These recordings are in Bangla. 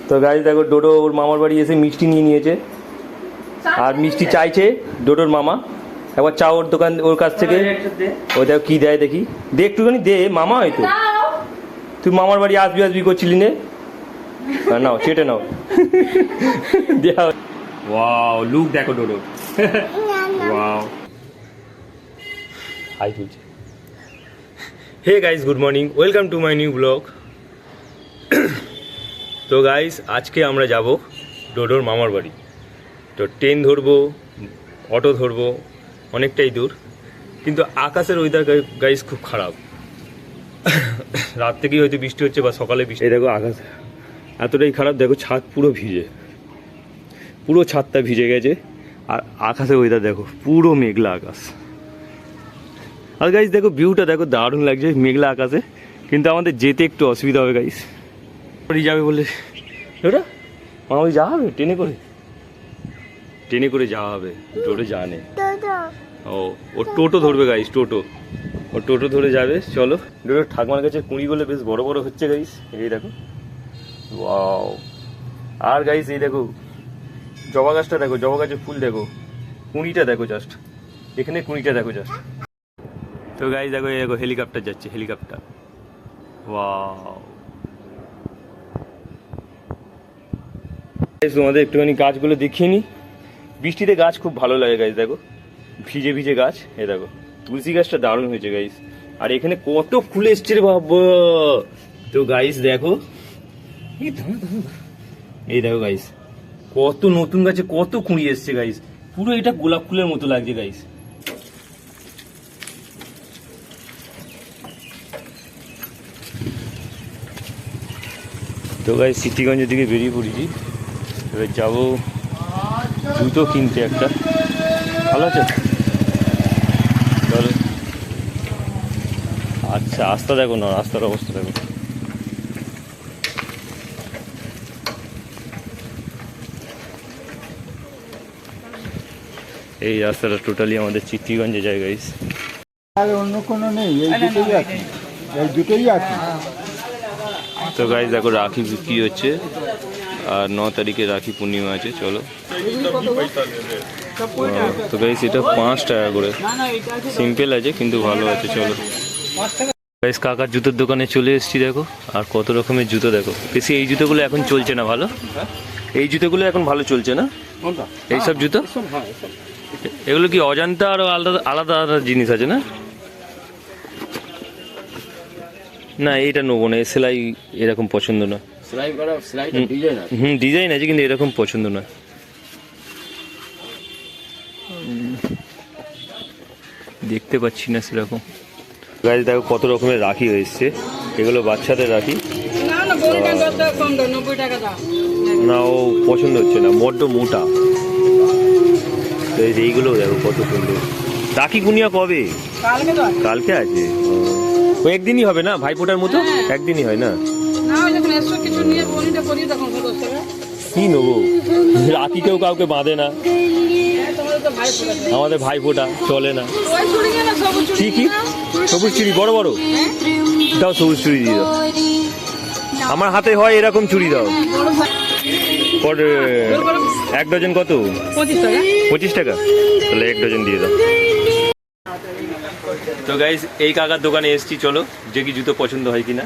তো গাইস দেখো ডোডো ওর মামার বাড়ি এসে মিষ্টি নিয়ে নিয়েছে, আর মিষ্টি চাইছে ডোডোর মামা। একবার চা ওর দোকান ওর কাছ থেকে, ও দেখো কি দেয় দেখি, দে একটুখানি দে, মামা হয়তো তুই মামার বাড়ি আসবি আসবি করছিলি নে, নাও চেটে নাও। দেয়া ওয়াও লুক দেখো ডোডো, ওয়াও হাই তুলছে। Hey guys good morning, welcome to my new blog. তো গাইস আজকে আমরা যাব ডোডোর মামার বাড়ি। তো ট্রেন ধরবো, অটো ধরবো, অনেকটাই দূর, কিন্তু আকাশের ওয়েদার গাইস খুব খারাপ। রাত থেকেই হয়তো বৃষ্টি হচ্ছে বা সকালে বৃষ্টি। এই দেখো আকাশ এতটাই খারাপ, দেখো ছাদ পুরো ভিজে, পুরো ছাদটা ভিজে গেছে। আর আকাশের ওয়েদার দেখো পুরো মেঘলা আকাশ। আর গাইস দেখো ভিউটা দেখো দারুণ লাগছে মেঘলা আকাশে, কিন্তু আমাদের যেতে একটু অসুবিধা হবে গাইস। যাবে বলে ওটা মামাই যাওয়া হবে ট্রেনে করে, ট্রেনে করে যাওয়া হবে, টোটো জানে ও টোটো ধরবে গাইস, টোটো ও টোটো ধরে যাবে। চলো ডোডো ঠাকুমার কাছে কুঁড়িগুলো বেশ বড় বড় হচ্ছে গাইস, এই দেখো ওয়াও। আর গাইস এই দেখো জবা গাছটা দেখো, জবা গাছের ফুল দেখো, কুঁড়িটা দেখো জাস্ট, এখানে কুঁড়িটা দেখো জাস্ট। তো গাইস দেখো এই দেখো হেলিকপ্টার যাচ্ছে, হেলিকপ্টার ওয়াও। তোমাদের একটুখানি গাছগুলো দেখিয়ে নি, বৃষ্টিতে গাছ খুব ভালো লাগে গাইস, দেখো ভিজে ভিজে গাছ। এ দেখো তুলসী গাছটা দারুণ হয়েছে গাইস, আর এখানে কত ফুল এসছে রে বাবা। তো গাইস দেখো এই দেখো গাইস কত নতুন গাছে কত কুঁড়ি এসছে গাইস, পুরো এটা গোলাপ ফুলের মতো লাগছে গাইস। তো গাইস সিটিগঞ্জের দিকে বেরিয়ে পড়েছি, এবার যাবো জুতো কিনতে একটা। ভালো আছে চলো। আচ্ছা রাস্তা দেখো না, রাস্তার অবস্থা দেখো। এই রাস্তাটা টোটালি আমাদের চিত্তিগঞ্জে যায় গাইস। আর অন্য কোনো নেই, এই দুটোই আছে, এই দুটোই আছে। তো গাইস দেখো রাখি বিক্রি হচ্ছে, আর 9 তারিখে রাখি পূর্ণিমা আছে। চলো তো গাইস এটা 5 টাকা করে, সিম্পল আছে কিন্তু ভালো আছে। চলো গাইস কাকার জুতোর দোকানে চলে এসেছি, দেখো আর কত রকমের জুতো দেখো। বেশি এই জুতোগুলো এখন চলছে না ভালো, এই জুতোগুলো এখন ভালো চলছে না, এইসব জুতো। এগুলো কি অজান্তা আর আলাদা আলাদা আলাদা জিনিস আছে না? না এইটা নেবো না, সেলাই এরকম পছন্দ না। ডিজাইন আছে কিন্তু এরকম পছন্দ না। দেখতে পাচ্ছি না সেরকম। গাছ দেখো কত রকমের রাখি হয়েছে, এগুলো বাচ্চাদের রাখি। না ও পছন্দ হচ্ছে না, বড্ড মোটা। এইগুলো দেখো কত সুন্দর। রাখি পূর্ণিমা কবে? কালকে আছে। ও একদিনই হবে না ভাইফোঁটার মতো? একদিনই হয় না? কি নেবো, রাখি কেউ কাউকে বাঁধে না, আমাদের ভাইফোঁটা চলে না। কি কি সবুজ চুড়ি বড় বড় দাও, সবুজ চুড়ি দিয়ে দাও। আমার হাতে হয় এরকম চুড়ি দাও। 1 ডজন কত? 25 টাকা, তাহলে 1 ডজন দিয়ে দাও। তো গাইস এই কাকার দোকানে এসেছি, চলো যে কি জুতো পছন্দ হয় কিনা।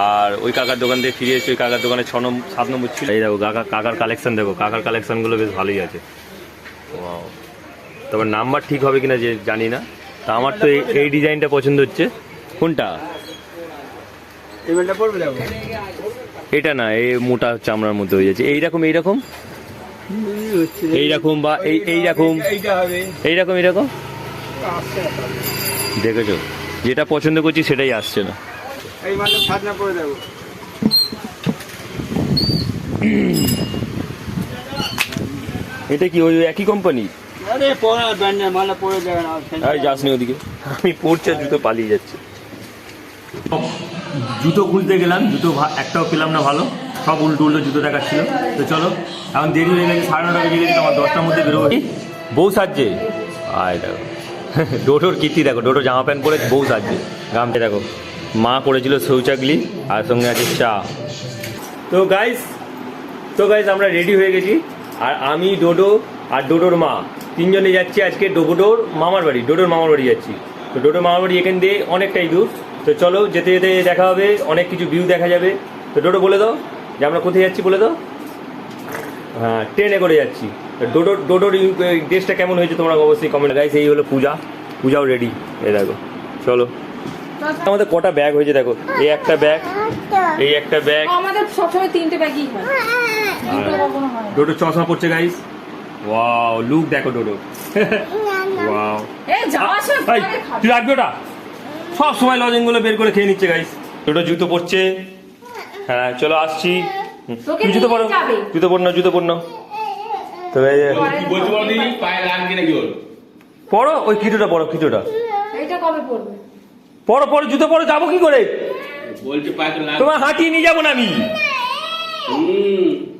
আর ওই কাকার দোকান থেকে ফিরে এসেছি, ওই কাকার দোকানে 7 নম্বর ছিল। এই দেখো কাকার কালেকশন দেখো, কাকার কালেকশনগুলো বেশ ভালোই আছে। তবে নাম্বার ঠিক হবে কিনা যে জানি না। তা আমার তো এই ডিজাইনটা পছন্দ হচ্ছে। কোনটা? এটা না, এই মোটা চামড়ার মধ্যে হয়ে যাচ্ছে। এইরকম এইরকম এইরকম বা এইরকম এইরকম এইরকম দেখেছো, যেটা পছন্দ করছি সেটাই আসছে না। এটা কি ওই একই কোম্পানি? যাস নি ওদিকে, আমি পড়ছি জুতো পালিয়ে যাচ্ছে। জুতো খুঁজতে গেলাম, জুতো একটাও পেলাম না ভালো, সব উল্টো উল্টো জুতো দেখাচ্ছিল। তো চলো এখন দেরি হয়ে গেছে, 9:30 বেজে গেছে, আমার 10টার মধ্যে বেরোবো। বউ সাজছে, আয় দেখো ডোডোর কীর্তি দেখো, ডোডো জামা প্যান্ট পরে বউ সাজছে। গামটা দেখো, মা করেছিল শৌচাগলি আর সঙ্গে আছে চা। তো গাইস তো গাইজ আমরা রেডি হয়ে গেছি, আর আমি, ডোডো আর ডোডোর মা তিনজনে যাচ্ছি আজকে ডোডোর মামার বাড়ি। ডোডোর মামার বাড়ি যাচ্ছি। তো ডোডোর মামার বাড়ি এখান দিয়ে অনেকটাই দূর। তো চলো, যেতে যেতে দেখা হবে, অনেক কিছু ভিউ দেখা যাবে। তো ডোডো বলে দাও যে আমরা কোথায় যাচ্ছি, বলে দাও। হ্যাঁ, ট্রেনে করে যাচ্ছি। ডোডোর ড্রেসটা কেমন হয়েছে তোমরা অবশ্যই কমেন্ট। গাইস এই হলো পূজাও রেডি। এই দেখো, চলো। আমাদের কটা ব্যাগ হয়েছে দেখো, এই একটা ব্যাগ, এই একটা ব্যাগ। আমাদের সবসময় 3টে ব্যাগই হয়, ডোডো চশমা পড়ছে গাইস। ওয়াও, লুক দেখো ডোডো। ওয়াও, এই যাওয়ার সময় তুই রাখবি ওটা, সব সময় লজেন গুলো বের করে খেয়ে নিচ্ছে গাইস। ডোডো জুতো পরছে। হ্যাঁ চলো আসছি। তুমি জুতো পরো, জুতো পর নাও। তো পড়ো, ওই কিটোটা পড়ো, কিটোটা এইটা কবে পড়বে? পড়ো, জুতো পরো। যাবো কি করে, বলছে পায়ে তো লাগ তোমার হাঁটিয়ে নিয়ে যাবো না আমি।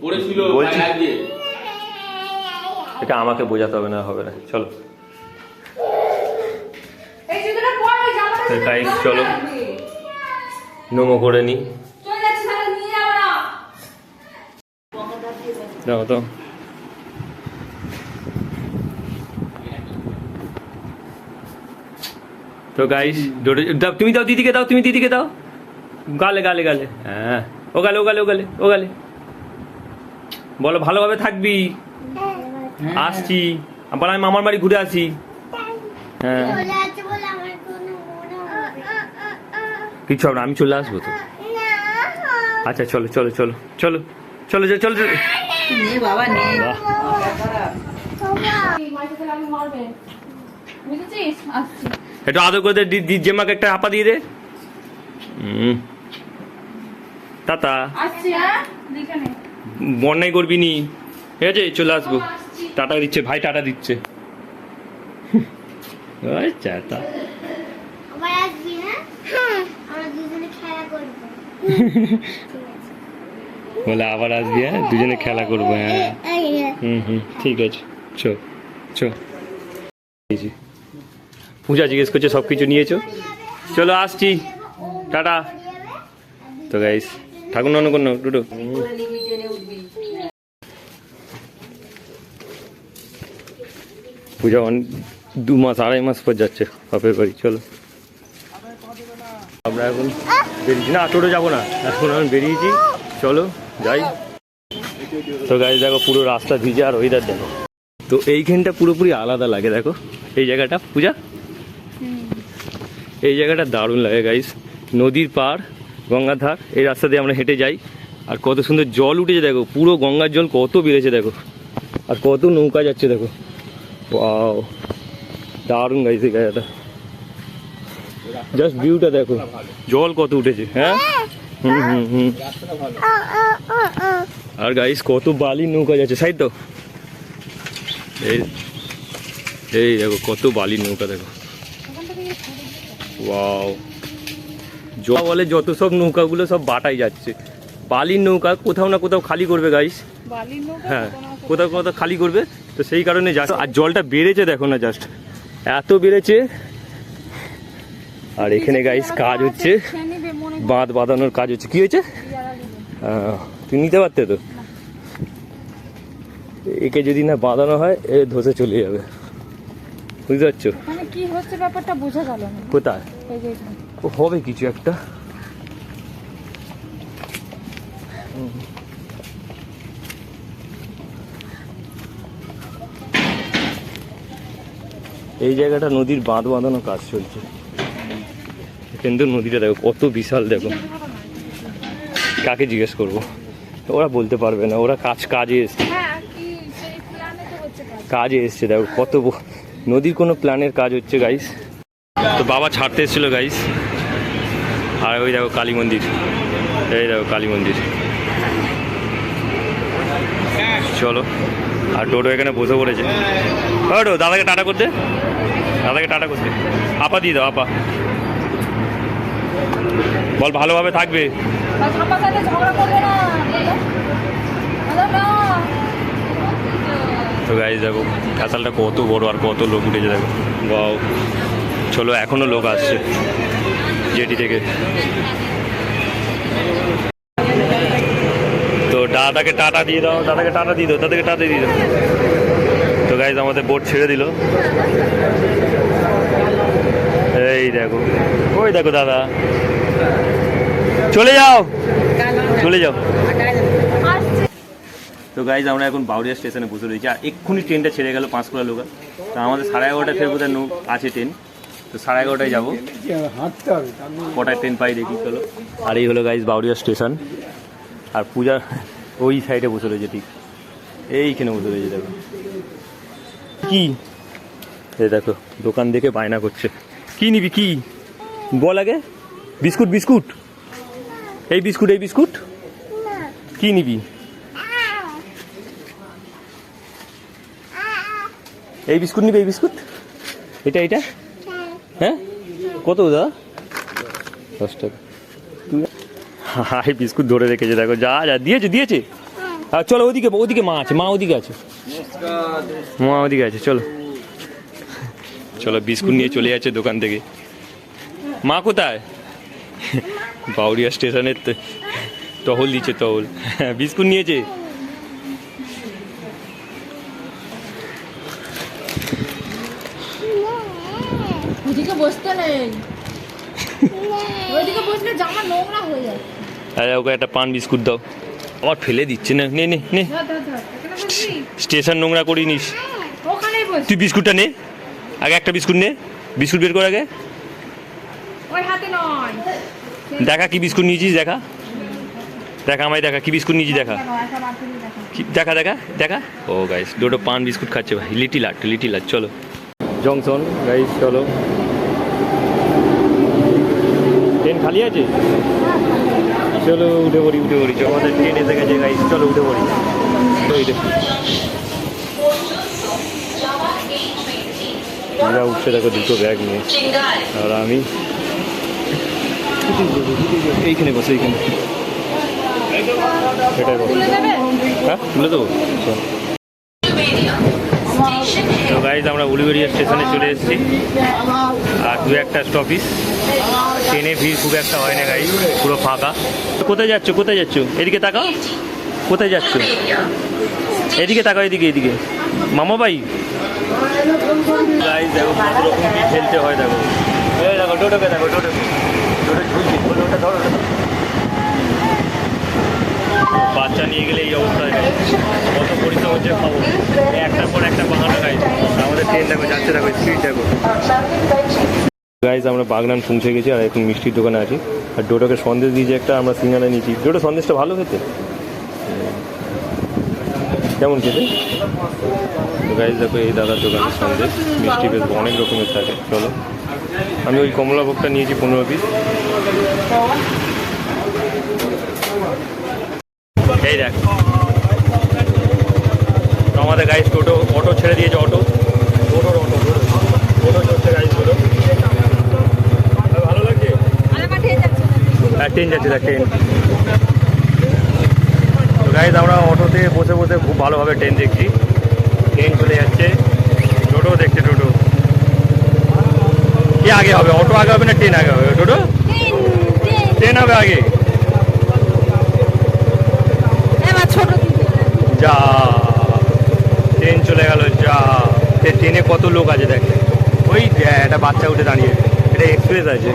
পড়েছিল বলছি। পায়ে লাগিয়ে। এটা আমাকে বোঝাতে হবে না, চলো। এই জুতোটা পরবে, জামাটা তো গাইস চলো, নোমো করে নি। চলে যাচ্ছে, তাহলে নিয়ে যাও না। দাও তো। তো গাইস তুমি দাও, দিদিকে দাও, তুমি দিদিকে দাও। গালে। হ্যাঁ, ও গালে। বলো ভালোভাবে থাকবি। আসছি, আবার আমি মামার বাড়ি ঘুরে আসি। হ্যাঁ, কিছু হবে না, আমি চলে আসবো তো। আচ্ছা চলো। নে বাবা নে। বাহ। এই মাইকে তাহলে আমি মারবে, বুঝেছিস? আসছি। একটু আদর করে দে, জেমাকে একটা হাপা দিয়ে দে। টাটা। আসছি, হ্যাঁ দেখে নে। বন্যাই করবি নি, ঠিক আছে? চলে আসবো। টাটা দিচ্ছে ভাই, টাটা দিচ্ছে। ওই চাটা। আবার আসবি, হ্যাঁ? আমরা দুজনে খেলা করবো। বলে আবার আসবি, হ্যাঁ দুজনে খেলা করবো। হ্যাঁ ঠিক আছে, চো। পূজা জিজ্ঞেস করছে সব কিছু নিয়েছো? চলো আসছি, টাটা। তো গাইস ঠাকুর অন্য টুটু। পূজা 2 মাস 2.5 মাস পর যাচ্ছে বাপের বাড়ি। চলো আমরা এখন বেরিয়েছি, না টোটো যাবো না, এখন আমি বেরিয়েছি। চলো যাই। তো গাইস দেখো, পুরো রাস্তা ভিজে, আর ওয়েদার দেখো। তো এইখানটা পুরোপুরি আলাদা লাগে, দেখো এই জায়গাটা। পূজা, এই জায়গাটা দারুণ লাগে গাইস। নদীর পাড়, গঙ্গার ধার, এই রাস্তা দিয়ে আমরা হেঁটে যাই। আর কত সুন্দর জল উঠেছে দেখো, পুরো গঙ্গার জল কত বেড়েছে দেখো, আর কত নৌকা যাচ্ছে দেখো। ওয়াও, দারুণ গাইস এই জায়গাটা। জাস্ট ভিউটা দেখো, জল কত উঠেছে। হ্যাঁ হুম। আর গাইস কত বালির নৌকা যাচ্ছে, সাইড তো এই দেখো কত বালির নৌকা দেখো। ওয়াও, জল বলে যত সব নৌকাগুলো সব বাটাই যাচ্ছে। বালির নৌকা কোথাও না কোথাও খালি করবে গাইস। হ্যাঁ, কোথাও খালি করবে। তো সেই কারণে আর জলটা বেড়েছে দেখো না, জাস্ট এত বেড়েছে। আর এখানে গাইস কাজ হচ্ছে, বাঁধ বাঁধানোর কাজ হচ্ছে। কি হয়েছে? তুমি নিতে পারতে তো। একে যদি না বাঁধানো হয়, এ ধসে চলে যাবে, বুঝতে পারছো? মানে কি হচ্ছে ব্যাপারটা বোঝা গেল না। কোথায় ও হবে কিছু একটা। এই জায়গাটা নদীর বাঁধ বাঁধানো কাজ চলছে। কিন্তু নদীটা দেখো কত বিশাল, দেখো। কাকে জিজ্ঞেস করবো, ওরা বলতে পারবে না, ওরা কাজে এসছে। দেখো কত নদীর কোনো প্ল্যানের কাজ হচ্ছে গাইস। তো বাবা ছাড়তে এসেছিল গাইস। আর ওই দেখো কালী মন্দির, এই দেখো কালী মন্দির। চলো, আর টোটো এখানে বসে পড়েছে। ওটো দাদাকে টাটা করতে, আপা দিয়ে দাও, আপা বল ভালোভাবে থাকবে। তো গাইস দেখো ক্যাসালটা কত বড়, আর কত লোক উঠেছে দেখো। বাও, চলো এখনো লোক আসছে জেটি থেকে। তো দাদাকে টাটা দিয়ে দাও, দাদাকে টাটা দিয়ে দাও, দাদাকে টাটা দিয়ে দাও। তো গাইজ আমাদের বোট ছেড়ে দিল। এই দেখো, ওই দেখো দাদা, চলে যাও, চলে যাও। তো গাইজ আমরা এখন বাউরিয়া স্টেশনে বসে রয়েছি, আর এক্ষুনি ট্রেনটা ছেড়ে গেল পাঁশকুড়া লোকাল। তো আমাদের 11:30 ফের বোধহয় আছে ট্রেন, তো 11:30 যাবো। হাঁটতে হবে কটায় ট্রেন পাই দেখি, চলো। আর এই হলো গাইজ বাউরিয়া স্টেশন, আর পূজা ওই সাইডে বসে রয়েছে, ঠিক এইখানে বসে রয়েছে। দেখো কি, এই দেখো দোকান দেখে বায়না করছে। কি নিবি, কি বল আগে? বিস্কুট, বিস্কুট, এই বিস্কুট, এই বিস্কুট কি নিবি? এই বিস্কুট নিবি, এই বিস্কুট, এটা এটা, হ্যাঁ কত দাদা? 10 টাকা। হাই বিস্কুট ধরে রেখেছে, দেখো যা যা দিয়েছে দিয়েছে। আর চলো ওদিকে, ওদিকে মা আছে, মা ওদিকে আছে, মা ওদিকে আছে, চলো চলো। বিস্কুট নিয়ে চলে যাচ্ছে দোকান থেকে। মা কোথায়? বাউরিয়া স্টেশনের টহল দিচ্ছে, টহল। বিস্কুট নিয়েছে। ওদিকে বসতে নেই, ওইদিকে বসলে জামা নোংরা হয়ে যায়। আরে ওকে একটা পান বিস্কুট দাও, আবার ফেলে দিচ্ছে না। নে নে নে, ধর ধর ধর, এখানে বসবি, স্টেশন নোংরা করিনিস। ওখানেই বস। তুই বিস্কুটটা নে আগে, একটা বিস্কুট নে, বিস্কুট বের কর আগে। ওই হাতে নয়, দেখা কি বিস্কুট নিয়েছিস, দেখা দেখা আমায়, দেখা কি বিস্কুট নিয়েছিস, দেখা একটা বাটি দেখা। দেখা দেখা দেখা। ও গাইস দুটো পান বিস্কুট খাচ্ছে ভাই, লিটিল আর্ট, লিটিল আর্ট। চলো জংশন গাইস, চলো। ট্রেন খালি আছে, চলো উঠে পড়ি, উঠে পড়ি। চলো আমাদের ট্রেন এসে গেছে গাইস, চলো উঠে পড়ি। এরা উঠছে দেখো দুটো ব্যাগ নিয়ে, আর আমি এইখানে বসে, এইখানে এটাই বসে। হ্যাঁ তুলে দেবো। তো গাইজ আমরা উলুবেড়িয়া স্টেশনে চলে এসেছি, আর 2-1টা স্টপিস। ট্রেনে ভিড় খুব একটা হয় না গাইজ, পুরো ফাঁকা। কোথায় যাচ্ছ, কোথায় যাচ্ছ? এদিকে তাকাও, কোথায় যাচ্ছ? এদিকে তাকাও, এদিকে, এদিকে। মামা ভাই গাইজ দেখো কত রকম কি খেলতে হয়, দেখো এই দেখো টোটোকে, দেখো টোটোকে, টোটো ঝুলছে, টোটোটা ধরো। বাচ্চা নিয়ে গেলে এই অবস্থায় কত পরিশ্রম হচ্ছে, খাবো একটার পর একটা বাহানা গাইজ। আমাদের ট্রেন দেখো যাচ্ছে, দেখো স্পিড দেখো গাইজ। আমরা বাগনান পৌঁছে গেছি, আর এখন মিষ্টির দোকানে আছি। আর ডোটোকে সন্দেশ দিয়েছে একটা, আমরা সিঙ্গারা নিয়েছি। ডোটো সন্দেশটা ভালো খেতে, কেমন খেতে গাইজ? দেখো এই দাদার দোকানের সন্দেশ, মিষ্টি বেশ অনেক রকমের থাকে। চলো, আমি ওই কমলাভোগটা নিয়েছি 15 পিস। এই দেখ আমাদের গাইজ টোটো, অটো ছেড়ে দিয়েছে, অটো, টোটোর অটো, টোটো চলছে গাইজ গুলো। ভালো লাগছে, হ্যাঁ ট্রেন যাচ্ছে, দেখ ট্রেন। তো গাইজ আমরা অটোতে বসে বসে খুব ভালোভাবে ট্রেন দেখছি। ট্রেন চলে যাচ্ছে, টোটো দেখছে, টোটো কি আগে হবে? অটো আগে হবে না ট্রেন আগে হবে? টোটো, ট্রেন হবে আগে। যা ট্রেন চলে গেল, যা ট্রেনে কত লোক আছে দেখ। ওই একটা বাচ্চা উঠে দাঁড়িয়ে, এটা এক্সপ্রেস আছে,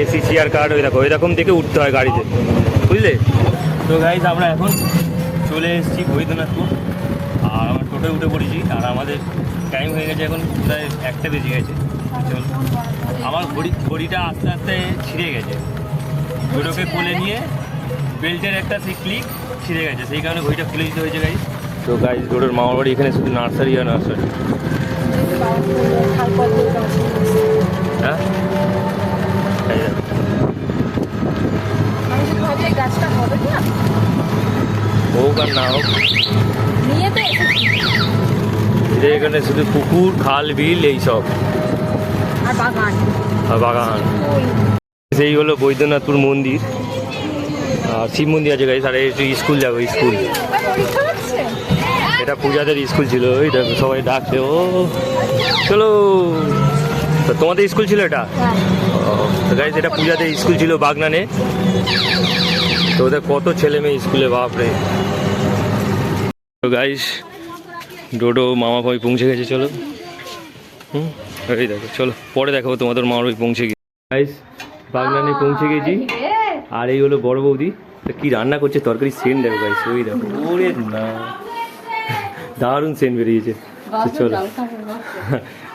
এসি চেয়ার কার্ড, ওই দেখো এরকম দেখে উঠতে হয় গাড়িতে, বুঝলে? তো গাইজ আমরা এখন চলে এসেছি বৈদ্যনাথপুর, আর আমার টোটোয় উঠে পড়েছি। আর আমাদের টাইম হয়ে গেছে এখন প্রায় 1টা বেজে গেছে। চল, আমার ঘড়িটা আস্তে আস্তে ছিঁড়ে গেছে, টোটোকে কোলে নিয়ে বেল্টের একটা সেই ক্লিক ছিঁড়ে গেছে, সেই কারণে ঘড়িটা খুলে দিতে হয়েছে গাইজ। তো গাইজ ডোডোর মামার বাড়ি এখানে শুধু নার্সারি আর নার্সারি। হ্যাঁ হোক আর না হোক, এখানে শুধু পুকুর, খাল, বিল এইসব, আর বাগান। সেই হলো বৈদ্যনাথপুর মন্দির, আর শিব মন্দির আছে গাইজ। আর স্কুল যাবো, স্কুল, এটা পূজাদের স্কুল ছিল, ওইটা সবাই ডাকছে। ও চলো, তো তোমাদের স্কুল ছিল এটা? তো গাইজ এটা পূজাদের স্কুল ছিল বাগনানে। তো ওদের কত ছেলে মেয়ে স্কুলে, বাপরে। তো গাইস ডোডো মামা ভাই পৌঁছে গেছে, চলো। এই দেখো, চলো পরে দেখাবো তোমাদের মামার ভাই পৌঁছে গেছে। গাইস বাগনানে পৌঁছে গেছি, আর এই হলো বড় বৌদি। তো কি রান্না করছে, তরকারি সেন্ট দেখো গাইস, ওই দেখো, ওরে না দারুণ সেন্ট বেরিয়েছে। তো চলো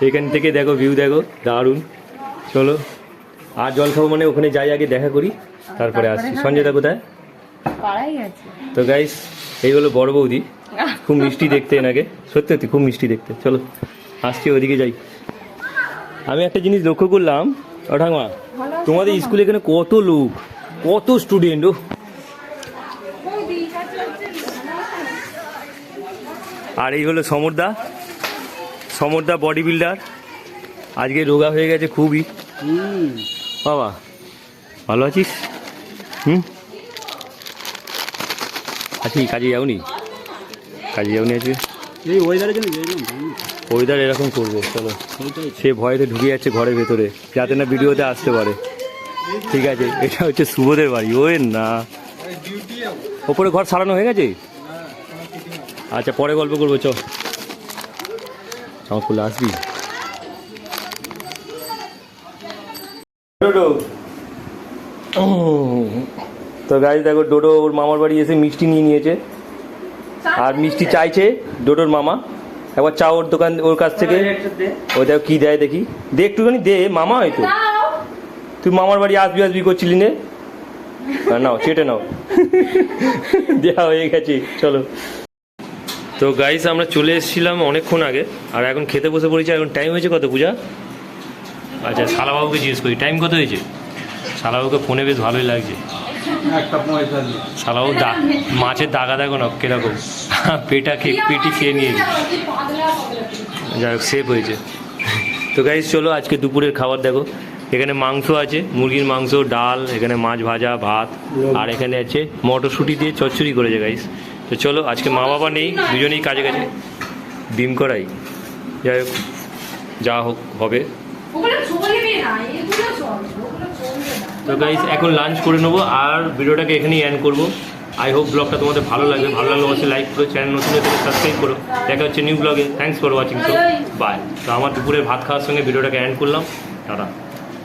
এখান থেকে দেখো ভিউ দেখো, দারুণ। চলো আর জল খাবো মানে ওখানে যাই, আগে দেখা করি তারপরে আসছি। সঞ্জয়দা কোথায়? তো গাইস এই হলো বড় বৌদি, খুব মিষ্টি দেখতে এনাকে, সত্যি সত্যি খুব মিষ্টি দেখতে। চলো আসছি, ওদিকে যাই। আমি একটা জিনিস লক্ষ্য করলাম, ঠাকুমা তোমাদের স্কুলে এখানে কত লোক, কত স্টুডেন্ট। ও আর এই হলো সমরদা, সমরদা বডি বিল্ডার, আজকে রোগা হয়ে গেছে খুবই। বাবা ভালো আছিস? আছি, কাজে যাওনি? কাজে যাওনি আজকে? এই ওয়েদারের জন্য ওয়েদার এরকম করবে, চলো। সে ভয়েতে ঢুকে যাচ্ছে ঘরের ভেতরে, যাতে না ভিডিওতে আসতে পারে। ঠিক আছে, এটা হচ্ছে শুভদের বাড়ি। ওই না, ওপরে ঘর সারানো হয়ে গেছে? আচ্ছা পরে গল্প করবো, চ আমার খুলে আসবি। তো গাইস দেখো, ডোডো ওর মামার বাড়ি এসে মিষ্টি নিয়ে নিয়েছে, আর মিষ্টি চাইছে ডোডোর মামা। একবার চা ওর দোকান, ওর কাছ থেকে। ও দেখো কি দেয় দেখি, দে একটুখানি দে, মামা হয়তো। তুই মামার বাড়ি আসবি আসবি করছিলি নে, নাও চেটে নাও। দেওয়া হয়ে গেছে, চলো। তো গাইস আমরা চলে এসেছিলাম অনেকক্ষণ আগে, আর এখন খেতে বসে পড়েছি। এখন টাইম হয়েছে কত পূজা? আচ্ছা শালাবাবুকে জিজ্ঞেস করি টাইম কত হয়েছে। শালাবাবুকে ফোনে বেশ ভালোই লাগছে। শালাবাবু মাছের দাগা দেখো না কিরকম, পেটি খেয়ে নিয়েছে। যাই হোক সেভ হয়েছে। তো গাইস চলো আজকে দুপুরের খাবার দেখো, এখানে মাংস আছে, মুরগির মাংস, ডাল, এখানে মাছ ভাজা, ভাত, আর এখানে আছে মটরশুঁটি দিয়ে চচ্চড়ি করেছে গাইস। তো চলো, আজকে মা বাবা নেই, দুজনেই কাজে গেছে। ডিম করাই, যাই হোক যা হোক হবে। তো গাইস এখন লাঞ্চ করে নেবো, আর ভিডিওটাকে এখানেই এন্ড করবো। আই হোপ ব্লগটা তোমাদের ভালো লাগবে, ভালো লাগলে অবশ্যই লাইক করো, চ্যানেল নতুন হয়ে থাকলে সাবস্ক্রাইব করো। দেখা হচ্ছে নিউ ব্লগে। Thanks for watching. তো বাই। তো আমার দুপুরের ভাত খাওয়ার সঙ্গে ভিডিওটাকে এন্ড করলাম, টাটা।